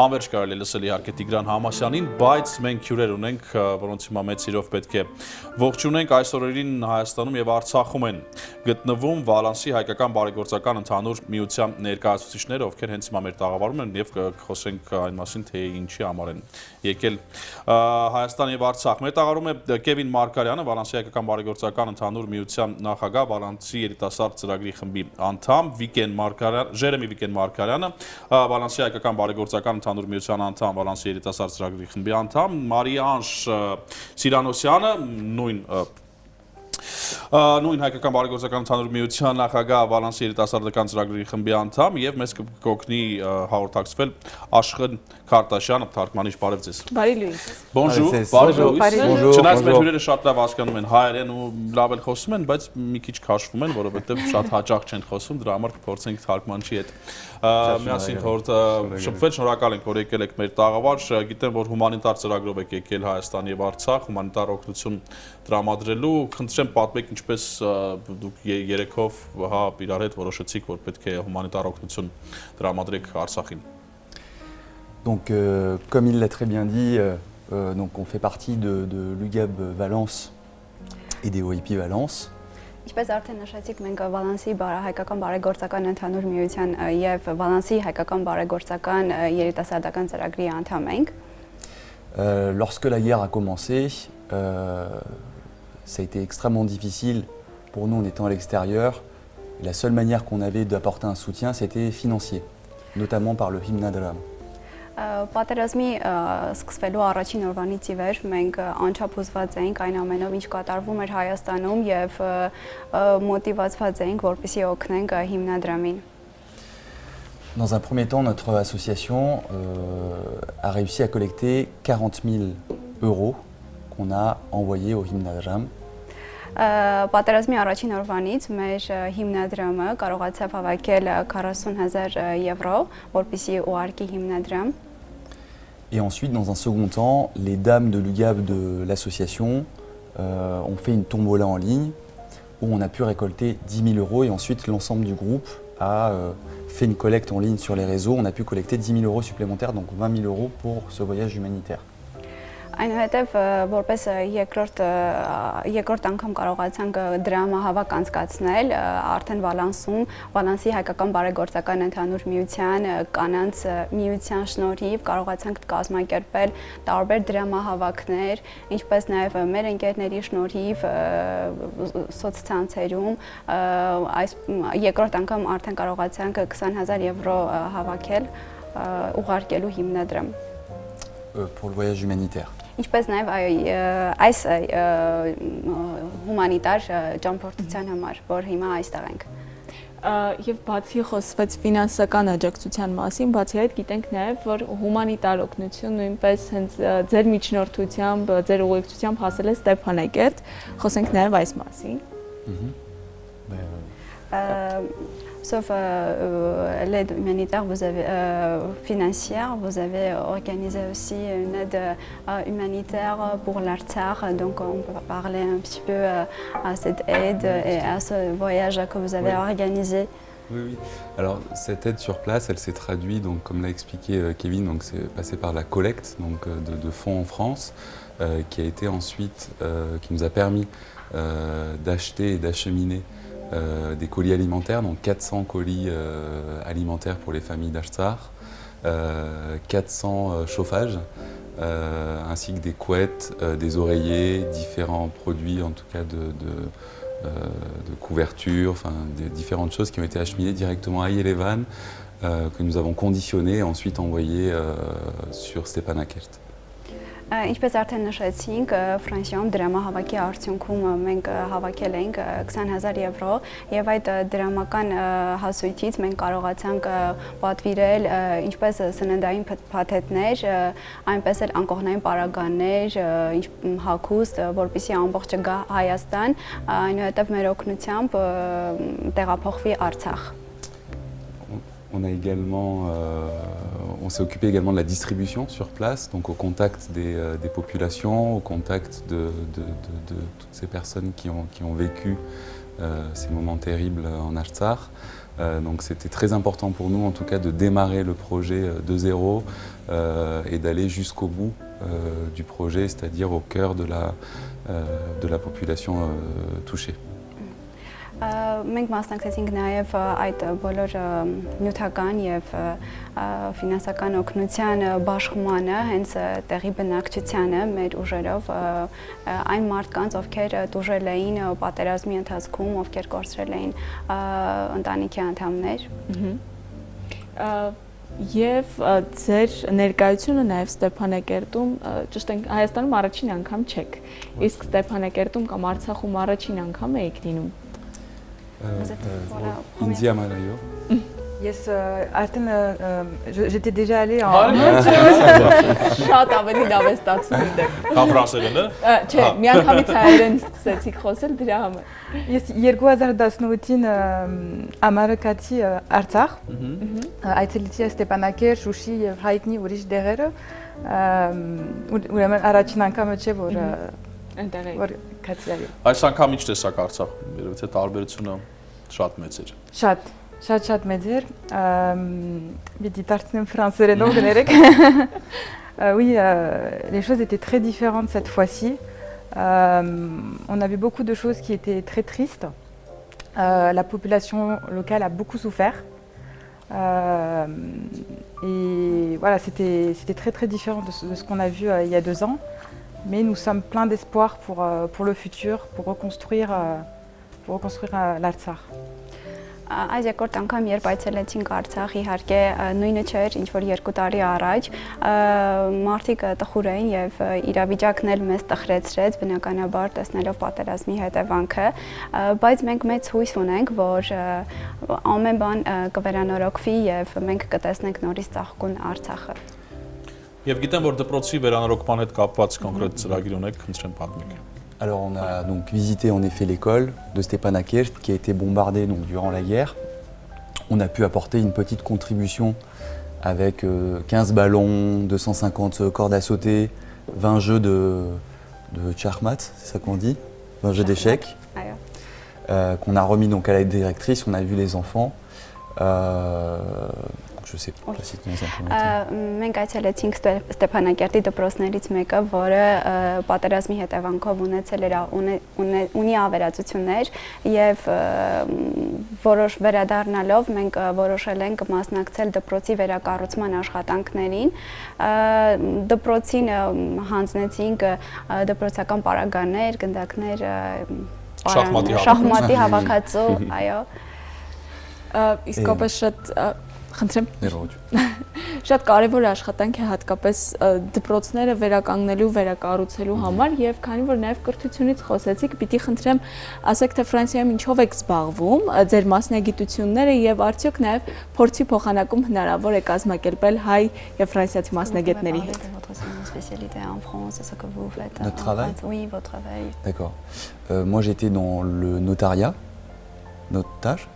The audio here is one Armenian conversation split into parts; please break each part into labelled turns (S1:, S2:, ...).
S1: Անverջ կարելի լսել իհարկե Տիգրան Համասյանին, բայց մենք հյուրեր ունենք, որոնց հիմա մեծ սիրով պետք է ողջունենք այս օրերին Հայաստանում եւ Արցախում են գտնվում Վալանսի հայկական բարեգործական ընդհանուր միության ներկայացուցիչները, ովքեր հենց հիմա մեր տաղավարում են եւ կխոսենք այն մասին, թե ինչի համար են եկել Հայաստան եւ Արցախ։ Մեր տաղավարում է Կևին Մարգարյանը, Վալանսի հայկական բարեգործական ընդհանուր միության նախագահ, Վալանսի երիտասարդ ծրագրի խմբի անդամ, Ժերեմի Վիկեն Մարգարյանը, Վալանսի հայկական բարեգործական ընդհանուր միության անդամ, Վալանսի երիտասարդ ծրագրի խմբի անդամ, Մարիանժ Սիրանոսյանը, նույն հայկական բարեգործական ընդհանուր միության նախագահ, Վալանսի երիտասարդական ծրագրի խմբի անդամ եւ մեզ կօգնի հաղորդակցվել Աշխեն Քարտաշյանը, թարգմանիչ, բարև ձեզ։
S2: Բարի լույս։
S1: Bonjour, բարև լույս։ Չնայած մեր հյուրերը շատ լավ հասկանում են հայերեն ու լավ էլ խոսում են, բայց մի քիչ քաշվում են, որովհետեւ շատ հաճախ չեն խոսում, դրա համար կփորձենք թարգմանչի հետ միասին շփվել, շնորհակալ ենք, որ եկել եք մեր տաղավար։ Գիտեմ, որ հումանիտար ծրագրով եք եկել Հայաստան եւ Արցախ, հումանիտար օգնություն տրամադրելու։ Խնդրեմ պատմեք, ինչպես դուք երեքով իրար հետ որոշեցիք, որ պետք է հումանիտար օգնություն տրամադրեք Արցախին։
S3: Donc, comme il l'a très bien dit, donc on fait partie de l'UGAB Valence et des OIP Valence.
S4: Ինչպես արդեն նշեցիք, մենք Վալանսի հայկական բարեգործական ընդհանուր միության եւ Վալանսի հայկական բարեգործական երիտասարդական ծրագրի անդամ ենք։
S3: Lorsque la guerre a commencé, ça a été extrêmement difficile pour nous en étant à l'extérieur. La seule manière qu'on avait d'apporter un soutien, c'était financier, notamment par le Himnadram.
S4: Պատերազմի սկսվելու առաջին օրվանից ի վեր մենք անչափուզված էինք այն ամենով, ինչ կատարվում էր Հայաստանում եւ մոտիվացված էինք, որպեսզի օգնենք հիմնադրամին։
S3: Dans un premier temps, notre association a réussi à collecter 40 000 € qu'on a envoyés au Himnadram.
S4: Պատերազմի առաջին օրվանից մեր հիմնադրամը կարողացավ հավաքել 40,000 €, որպեսզի ուղարկի հիմնադրամ։
S3: Et ensuite, dans un second temps, les dames de l'UGAB de l'association ont fait une tombola en ligne où on a pu récolter 10 000 € et ensuite l'ensemble du groupe a fait une collecte en ligne sur les réseaux. On a pu collecter 10 000 € supplémentaires, donc 20 000 € pour ce voyage humanitaire.
S4: Այնուհետև որպես երկրորդ անգամ կարողացանք դրամահավաք անցկացնել արդեն Վալանսում, Վալանսի հայկական բարեգործական ընդհանուր միության կանանց միության շնորհիվ կարողացանք կազմակերպել տարբեր դրամահավաքներ, ինչպես նաև մեր ընկերների շնորհիվ սոցցանցերում այս երկրորդ անգամ արդեն կարողացանք 20,000 € հավաքել ուղարկելու հիմնադրամ
S3: pour le voyage humanitaire.
S4: Ինչպես նաև այս հումանիտար ճամփորդության համար, որ հիմա այստեղ ենք։
S2: Եվ բացի խոսվեց ֆինանսական աջակցության մասին, բացի այդ գիտենք նաև, որ հումանիտար օգնություն նույնպես հենց ձեր միջնորդությամբ, ձեր ուղեկցությամբ հասել է Ստեփանակերտ, խոսենք նաև այս մասին։
S4: Sauf l'aide humanitaire financière, vous avez organisé aussi une aide humanitaire pour l'Artsakh, donc on peut parler un petit peu à cette aide et à ce voyage que vous avez organisé.
S5: Oui. Alors cette aide sur place, elle s'est traduite, donc comme l'a expliqué Kevin, donc c'est passé par la collecte donc de fonds en France, qui a été ensuite, qui nous a permis d'acheter et d'acheminer des colis alimentaires, donc 400 colis alimentaires pour les familles d'Artsakh, 400 chauffages, ainsi que des couettes, des oreillers, différents produits en tout cas de couverture, enfin des différentes choses qui ont été acheminées directement à Yerevan, que nous avons conditionnées et ensuite envoyées sur Stepanakert.
S4: Ինչպես արդեն նշեցինք, Ֆրանսիայում դրամահավաքի արդյունքում մենք հավաքել ենք 20,000 € եւ այդ դրամական հասույթից մենք կարողացանք պատվիրել ինչպես սննդային փաթեթներ, այնպես էլ անկողնային պարագաներ, հագուստ, որպեսզի ամբողջը գա Հայաստան, այնուհետև մեր օգնությամբ տեղափոխվի Արցախ։
S5: On s'est occupé également de la distribution sur place, donc au contact des populations, au contact de toutes ces personnes qui ont vécu ces moments terribles en Artsakh. Donc c'était très important pour nous en tout cas de démarrer le projet de zéro et d'aller jusqu'au bout du projet, c'est-à-dire au cœur de la population touchée.
S4: Մենք մասնակցեցինք նաև այդ բոլոր նյութական եւ ֆինանսական օգնության բաշխմանը, հենց տեղի բնակչությանը մեր ուժերով այն մարդկանց, ովքեր տուժել էին պատերազմի ընթացքում, ովքեր կորցրել էին ընտանիքի անդամներ։
S2: Եվ ձեր ներկայությունը նաև Ստեփանակերտում, ճիշտ է, Հայաստանում առաջին անգամ չեք, իսկ Ստեփանակերտում կամ Արցախում առաջին անգամ եք լինում։
S5: India Malayo.
S6: Yes, j'étais déjà allée en...
S2: Շատ ավելի լավ է ստացվում դեպ։
S1: Կամ ֆրանսերենը։
S2: Չէ, միանգամից հայերեն սկսեցիք խոսել դրա համար։
S6: Ես 2018-ին ամառակացի Արցախ, այցելեցի Ստեփանակերտ, Շուշի եւ հայտնի ուրիշ դեղերը, ուրեմն առաջին անգամը չէ որ
S2: Ընտեղ
S6: որ կացի։
S1: Այս անգամ ինչ տեսակ Արցախում, երևի թե տարբերությունը շատ մեծ էր։
S6: Շատ մեծ էր։ Պիտի դարձնեմ ֆրանսերենով գներեք։ Oui, les choses étaient très différentes cette fois-ci. On a vu beaucoup de choses qui étaient très tristes. La population locale a beaucoup souffert. Et voilà, c'était très différent de ce qu'on a vu il y a 2 ans. Mais nous sommes pleins d'espoir pour le futur, pour reconstruire l'Artsakh.
S4: Այս երկրորդ անգամ երբ այցելեցինք Արցախ, իհարկե նույնը չէր, ինչ որ 2 տարի առաջ, մարդիկ տխուր էին եւ իրավիճակն էլ մեզ տխրեցրեց, բնականաբար տեսնելով պատերազմի հետևանքը, բայց մենք մեծ հույս ունենք, որ ամեն բան կվերանորոգվի եւ մենք կտեսնենք նորից ծաղկուն Արցախը։
S1: Եվ գիտեմ, որ դպրոցի վերանորոգման հետ կապված կոնկրետ ծրագիր ունեք, խնդրեմ պատմեք։
S3: Alors on a donc visité en effet l'école de Stepanakert qui a été bombardée donc, durant la guerre. On a pu apporter une petite contribution avec 15 ballons, 250 cordes à sauter, 20 jeux de charmat, c'est ça qu'on dit, 20 jeux d'échecs, qu'on a remis donc à la directrice, on a vu les enfants. Je sais pas si tu nous as
S4: Մենք այցելեցինք Ստեփանակերտի դպրոցներից մեկը, որը պատերազմի հետևանքով ունի ավերածություններ եւ որոշ վերադառնալով մենք որոշել ենք մասնակցել դպրոցի վերակառուցման աշխատանքներին։ Դպրոցին հանձնեցինք դպրոցական պարագաներ, գնդակներ, շախմատի հավաքածու, այո։
S2: Իսկապես խնդրեմ շատ կարևոր աշխատանք է հատկապես դպրոցները վերականգնելու, վերակառուցելու համար եւ քանի որ նաեւ կրթությունից խոսեցիք, պիտի խնդրեմ ասեք թե Ֆրանսիայում ինչով եք զբաղվում, ձեր մասնագիտությունները եւ արդյոք նաեւ փորձի փոխանակում հնարավոր է կազմակերպել հայ եւ ֆրանսիացի մասնագետների հետ։
S3: Notre travail?
S4: Oui, votre travail.
S3: D'accord. Moi j'étais dans le notariat, notage.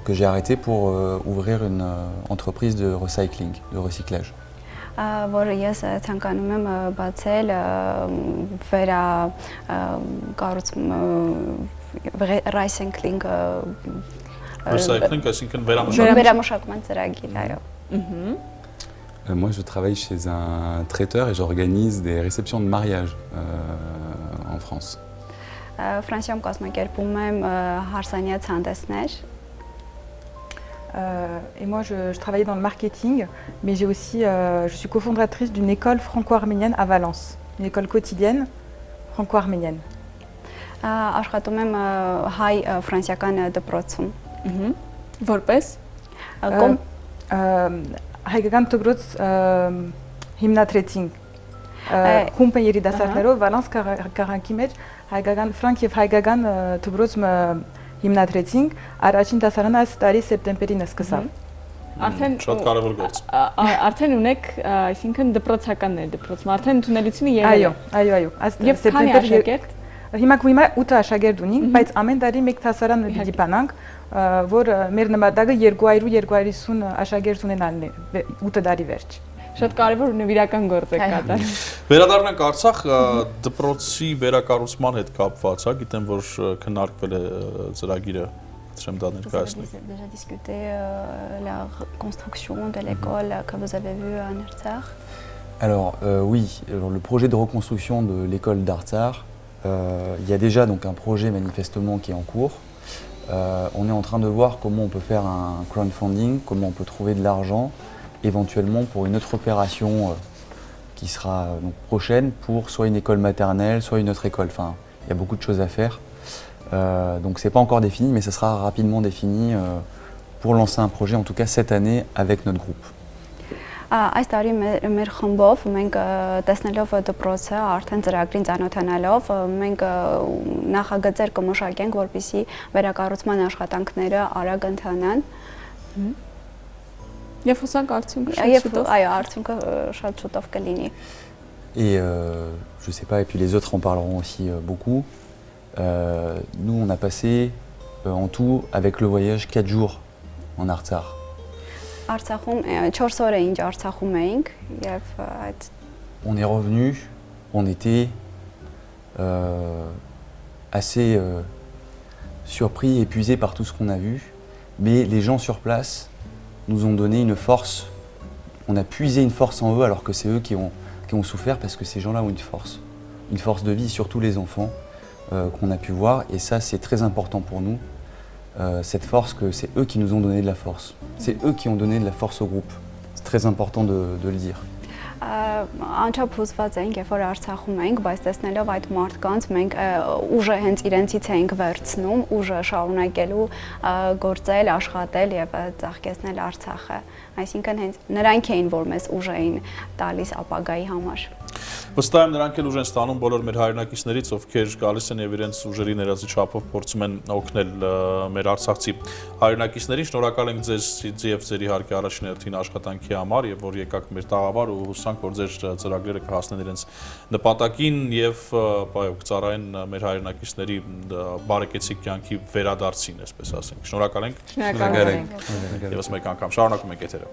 S3: Que j'ai arrêté pour ouvrir une entreprise de recycling, de recyclage.
S4: Որը ես ցանկանում եմ բացել recycling
S1: Այսինքն
S4: վերամշակման ծրագիր, այո։
S5: Moi, je travaille chez un traiteur et j'organise des réceptions de mariage en France.
S4: Ֆրանսիայում կազմակերպում եմ հարսանյաց հանդեսներ։
S6: Et moi, je travaillais dans le marketing, mais je suis cofondatrice d'une école franco-arménienne à Valence, une école quotidienne franco-arménienne.
S4: Աշխատում եմ հայ ֆրանսիական դպրոցում։
S2: Որպես
S6: հայկական դպրոց հիմնադրեցինք խումբ երիտասարդներով Վալանս քաղաքի մեջ հայկական ֆրանկ եւ հայկական դպրոց հիմնադրեցինք, առաջին դասարանը այս տարի սեպտեմբերին սկսավ։
S2: Արդեն
S1: շատ կարևոր գործ։
S2: Արդեն ունեք, այսինքն դպրոցականներ, դպրոցում արդեն ընդունելությունը եղել է։
S6: Այո։
S2: Եվ քանի աշակերտ։
S6: Հիմա 8 աշակերտ ունենք, բայց ամեն տարի մեկ դասարան պիտի բանանք, որ մեր նպատակը 200-250 աշակերտ ունենալն է 8 տարի վերջ։
S2: Շատ կարևոր ու նվիրական գործ եք կատարում։
S1: Վերադառնանք Արցախ, դպրոցի վերակառուցման հետ կապված, գիտեմ որ քննարկվել է ծրագիրը կտրեմ դա
S4: Vous avez
S1: ներկայացնել։
S4: déjà discuté la reconstruction de l'école que vous avez vue à Artsakh?
S3: Alors oui, alors, le projet de reconstruction de l'école d'Artsakh, il y a déjà donc un projet manifestement qui est en cours. On est en train de voir comment on peut faire un crowdfunding, comment on peut trouver de l'argent, éventuellement pour une autre opération qui sera donc prochaine pour soit une école maternelle, soit une autre école. Enfin, il y a beaucoup de choses à faire. Donc c'est pas encore défini, mais ça sera rapidement défini pour lancer un projet, en tout cas cette année, avec notre groupe.
S4: Այս տարի մեր խմբով մենք տեսնելով դպրոցը արդեն ծրագրին ծանոթանալով մենք նախագծեր կմշակենք, որպեսզի վերակառուցման աշխատանքները արագ ընթանան։
S2: Եվ հուսանք արդյունքը շատ
S4: Եվ
S2: շուտով։
S4: այո, արդյունքը շատ շուտով կլինի։
S3: Et je sais pas, et puis les autres en parleront aussi beaucoup. Nous, on a passé en tout, avec le voyage, 4 jours en Artsakh.
S4: Արցախում 4 օր ինչ Արցախում էինք եւ այդ
S3: On est revenu, on était assez surpris, épuisés par tout ce qu'on a vu, mais les gens sur place nous ont donné une force. On a puisé une force en eux alors que c'est eux qui ont souffert, parce que ces gens-là ont une force de vie, surtout les enfants qu'on a pu voir, et ça c'est très important pour nous. Cette force, que c'est eux qui nous ont donné de la force. C'est eux qui ont donné de la force au groupe. C'est très important de le dire.
S4: Անչափ հուզված էինք, երբ որ Արցախում էինք, բայց տեսնելով այդ մարդկանց մենք ուժը հենց իրենցից էինք վերցնում, ուժը շարունակելու գործել, աշխատել եւ ծաղկեցնել Արցախը։ Այսինքն հենց նրանք էին, որ մեզ ուժ էին տալիս ապագայի համար։
S1: Վստահ եմ նրանք էլ ուժ են ստանում բոլոր մեր հայրենակիցներից, ովքեր գալիս են եւ իրենց ուժերի ներածի չափով փորձում են օգնել մեր արցախցի հայրենակիցներին։ Շնորհակալ ենք ձեզ եւ ձեր իհարկե առաջին հերթին աշխատանքի համար եւ որ եկաք մեր տաղավար ու հուսանք որ ձեր ծրագրերը կհասնեն իրենց նպատակին եւ բայ կծառայեն մեր հայրենակիցների բարեկեցիկ կյանքի վերադարձին, այսպես ասենք։ Շնորհակալ ենք։
S2: Շնորհակալ ենք։
S1: Եվս մեկ անգամ շարունակում ենք եթերը։